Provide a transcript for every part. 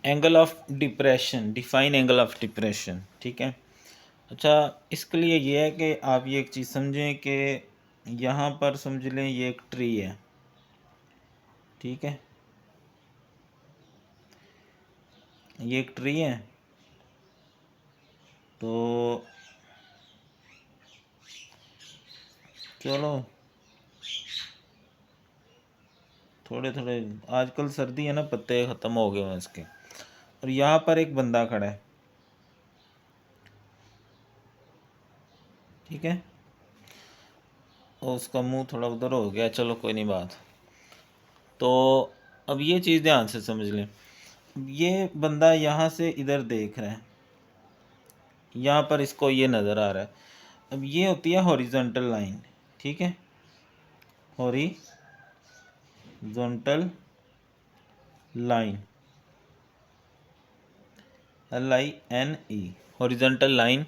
Angle of depression, define angle of depression. ठीक है। अच्छा, इसके लिए ये है कि आप ये एक चीज़ समझें कि यहाँ पर समझ लें ये एक ट्री है। ठीक है, ये एक ट्री है। तो चलो थोड़े थोड़े, आजकल सर्दी है ना, पत्ते ख़त्म हो गए हैं इसके। और यहाँ पर एक बंदा खड़ा है। ठीक है, और उसका मुंह थोड़ा उधर हो गया, चलो कोई नहीं बात। तो अब ये चीज़ ध्यान से समझ लें, ये बंदा यहाँ से इधर देख रहा है, यहाँ पर इसको ये नज़र आ रहा है। अब ये होती है हॉरिजॉन्टल लाइन। ठीक है, horizontal line, LINE, horizontal line,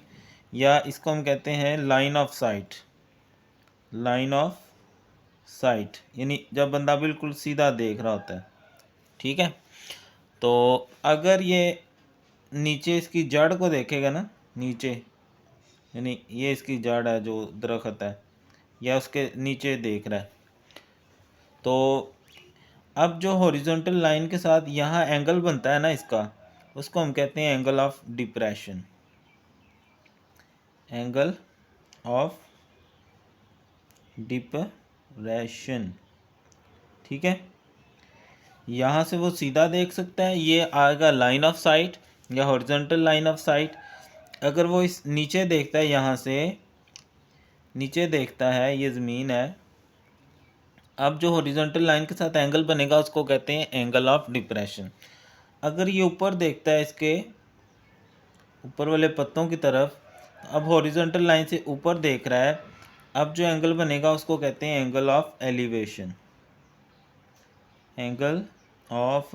या इसको हम कहते हैं line of site. Line of site यानी जब बंदा बिल्कुल सीधा देख रहा होता है। ठीक है, तो अगर ये नीचे इसकी जड़ को देखेगा ना, नीचे यानी ये इसकी जड़ है जो दरख्त है, या उसके नीचे देख रहा है, तो अब जो हॉरिजॉन्टल लाइन के साथ यहाँ एंगल बनता है ना इसका, उसको हम कहते हैं angle of depression. Angle of depression. ठीक है, यहाँ से वो सीधा देख सकता है, ये आएगा लाइन ऑफ साइट या हॉरिजॉन्टल लाइन ऑफ साइट। अगर वो इस नीचे देखता है, यहाँ से नीचे देखता है, ये ज़मीन है, अब जो हॉरिजॉन्टल लाइन के साथ एंगल बनेगा उसको कहते हैं एंगल ऑफ डिप्रेशन। अगर ये ऊपर देखता है, इसके ऊपर वाले पत्तों की तरफ, अब हॉरिजॉन्टल लाइन से ऊपर देख रहा है, अब जो एंगल बनेगा उसको कहते हैं angle of elevation. Angle of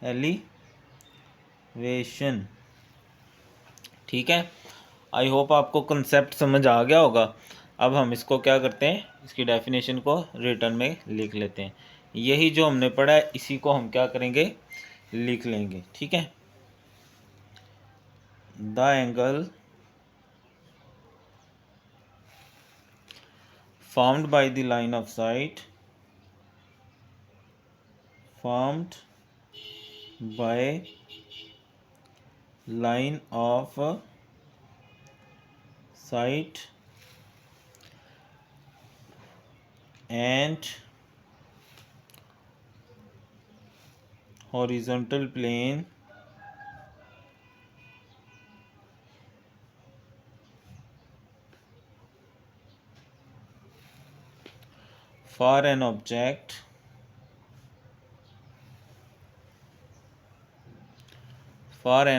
elevation. ठीक है, आई होप आपको कंसेप्ट समझ आ गया होगा। अब हम इसको क्या करते हैं, इसकी डेफिनेशन को रिटर्न में लिख लेते हैं। यही जो हमने पढ़ा है इसी को हम क्या करेंगे, लिख लेंगे। ठीक है, the angle formed by the line of sight, formed by line of sight and horizontal plane for an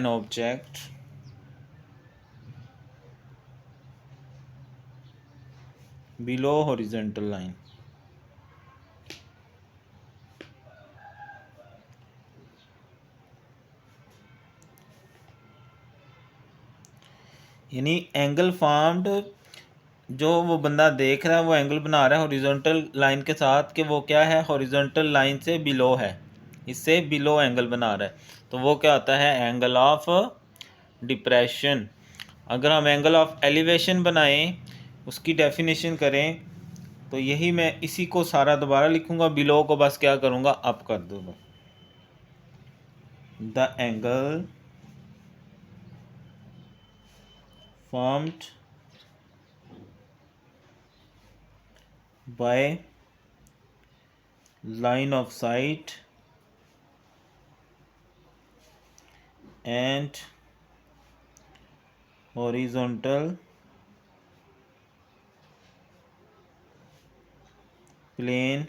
object below horizontal line। यानी एंगल फॉर्म्ड, जो वो बंदा देख रहा है वो एंगल बना रहा है हॉरिजॉन्टल लाइन के साथ, कि वो क्या है, हॉरिजॉन्टल लाइन से बिलो है, इससे बिलो एंगल बना रहा है, तो वो क्या होता है, एंगल ऑफ डिप्रेशन। अगर हम एंगल ऑफ एलिवेशन बनाएं, उसकी डेफिनेशन करें, तो यही मैं इसी को सारा दोबारा लिखूंगा, बिलो को बस क्या करूंगा, अप कर दूंगा। The angle formed by line of sight and horizontal plane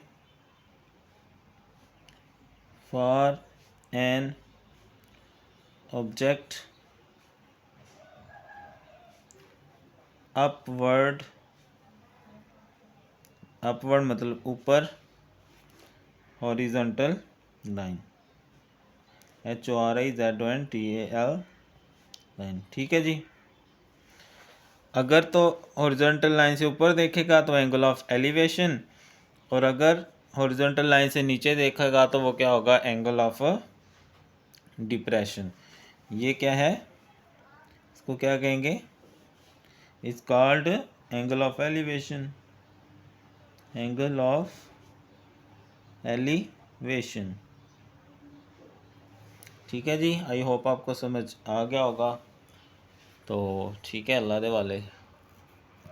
for an object upward मतलब ऊपर, हॉरिजॉन्टल लाइन, HORIZONTAL लाइन। ठीक है जी, अगर तो हॉरिजॉन्टल लाइन से ऊपर देखेगा तो एंगल ऑफ एलिवेशन, और अगर हॉरिजॉन्टल लाइन से नीचे देखेगा तो वो क्या होगा, एंगल ऑफ डिप्रेशन। ये क्या है, इसको क्या कहेंगे, is called angle of elevation, angle of elevation. ठीक है जी, आई होप आपको समझ आ गया होगा। तो ठीक है, अल्लाह दे वाले।